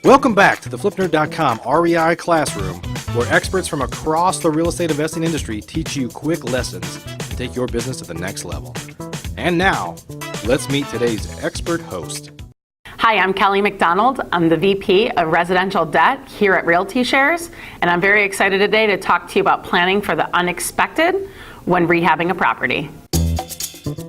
Welcome back to the FlipNerd.com REI Classroom, where experts from across the real estate investing industry teach you quick lessons to take your business to the next level. And now, let's meet today's expert host. Hi, I'm Kelly McDonald. I'm the VP of Residential Debt here at Realty Shares, and I'm very excited today to talk to you about planning for the unexpected when rehabbing a property.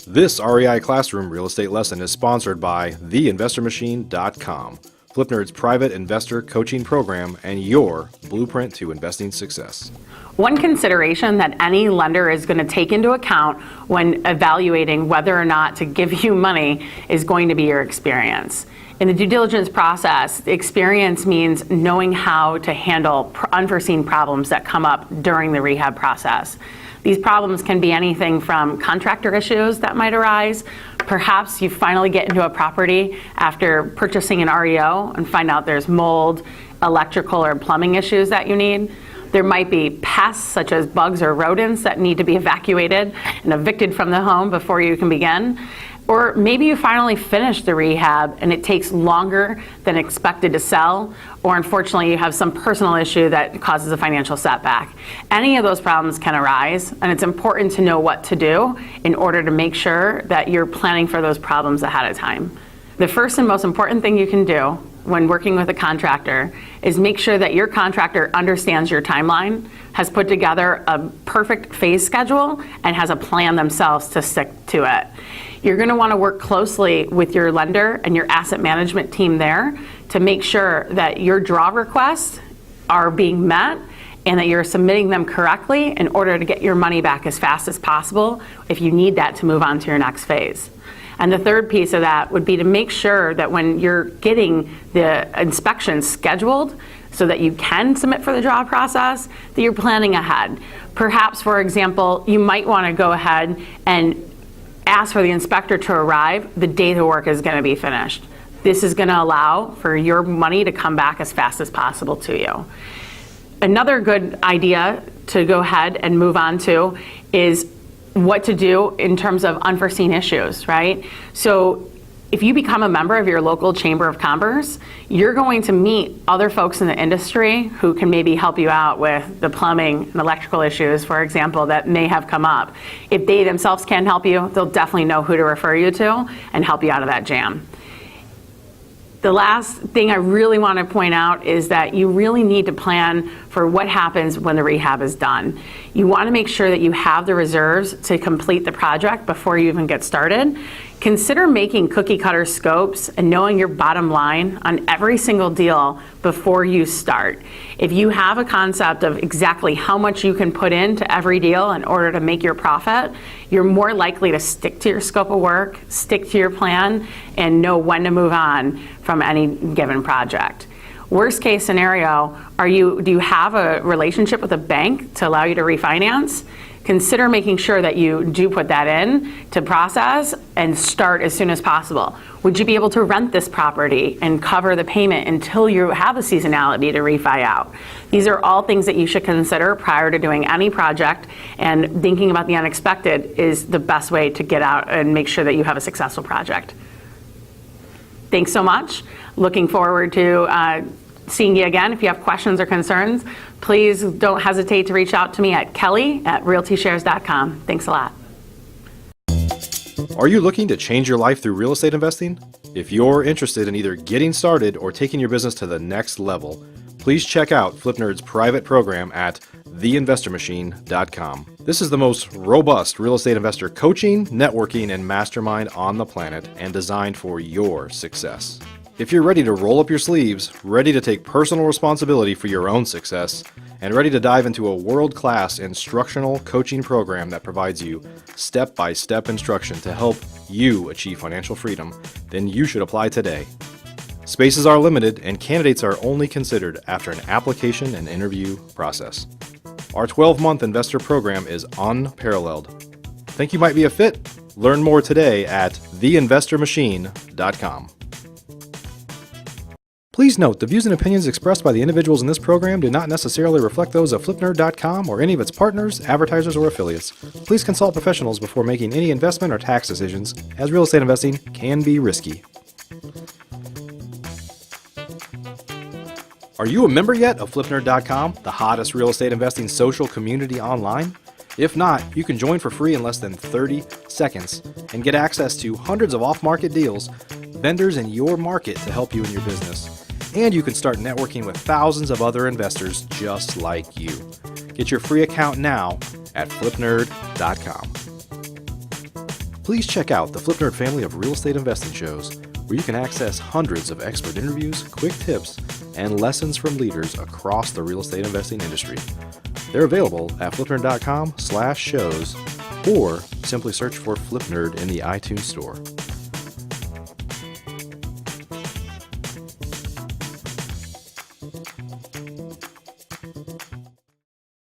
This REI Classroom real estate lesson is sponsored by theinvestormachine.com, FlipNerd's private investor coaching program and your blueprint to investing success. One consideration that any lender is going to take into account when evaluating whether or not to give you money is going to be your experience. In the due diligence process, experience means knowing how to handle unforeseen problems that come up during the rehab process. These problems can be anything from contractor issues that might arise. Perhaps you finally get into a property after purchasing an REO and find out there's mold, electrical or plumbing issues that you need. There might be pests such as bugs or rodents that need to be evacuated and evicted from the home before you can begin. Or maybe you finally finish the rehab and it takes longer than expected to sell, or unfortunately you have some personal issue that causes a financial setback. Any of those problems can arise, and it's important to know what to do in order to make sure that you're planning for those problems ahead of time. The first and most important thing you can do when working with a contractor is make sure that your contractor understands your timeline, has put together a perfect phase schedule, and has a plan themselves to stick to it. You're going to want to work closely with your lender and your asset management team there to make sure that your draw requests are being met and that you're submitting them correctly in order to get your money back as fast as possible if you need that to move on to your next phase. And the third piece of that would be to make sure that when you're getting the inspection scheduled so that you can submit for the draw process, that you're planning ahead. Perhaps, for example, you might want to go ahead and ask for the inspector to arrive the day the work is going to be finished. This is going to allow for your money to come back as fast as possible to you. Another good idea to go ahead and move on to is what to do in terms of unforeseen issues, right? So if you become a member of your local Chamber of Commerce, you're going to meet other folks in the industry who can maybe help you out with the plumbing and electrical issues, for example, that may have come up. If they themselves can't help you, they'll definitely know who to refer you to and help you out of that jam. The last thing I really want to point out is that you really need to plan for what happens when the rehab is done. You want to make sure that you have the reserves to complete the project before you even get started. Consider making cookie cutter scopes and knowing your bottom line on every single deal before you start. If you have a concept of exactly how much you can put into every deal in order to make your profit, you're more likely to stick to your scope of work, stick to your plan, and know when to move on from any given project. Worst case scenario, do you have a relationship with a bank to allow you to refinance? Consider making sure that you do put that in to process and start as soon as possible. Would you be able to rent this property and cover the payment until you have a seasonality to refi out? These are all things that you should consider prior to doing any project, and thinking about the unexpected is the best way to get out and make sure that you have a successful project. Thanks so much. Looking forward to seeing you again. If you have questions or concerns, please don't hesitate to reach out to me at kelly@realtyshares.com. Thanks a lot. Are you looking to change your life through real estate investing? If you're interested in either getting started or taking your business to the next level, please check out FlipNerd's private program at theinvestormachine.com. This is the most robust real estate investor coaching, networking, and mastermind on the planet, and designed for your success. If you're ready to roll up your sleeves, ready to take personal responsibility for your own success, and ready to dive into a world-class instructional coaching program that provides you step-by-step instruction to help you achieve financial freedom, then you should apply today. Spaces are limited, and candidates are only considered after an application and interview process. Our 12-month investor program is unparalleled. Think you might be a fit? Learn more today at theinvestormachine.com. Please note, the views and opinions expressed by the individuals in this program do not necessarily reflect those of FlipNerd.com or any of its partners, advertisers, or affiliates. Please consult professionals before making any investment or tax decisions, as real estate investing can be risky. Are you a member yet of FlipNerd.com, the hottest real estate investing social community online? If not, you can join for free in less than 30 seconds and get access to hundreds of off-market deals, vendors in your market to help you in your business. And you can start networking with thousands of other investors just like you. Get your free account now at FlipNerd.com. Please check out the FlipNerd family of real estate investing shows, where you can access hundreds of expert interviews, quick tips, and lessons from leaders across the real estate investing industry. They're available at FlipNerd.com/shows, or simply search for FlipNerd in the iTunes Store.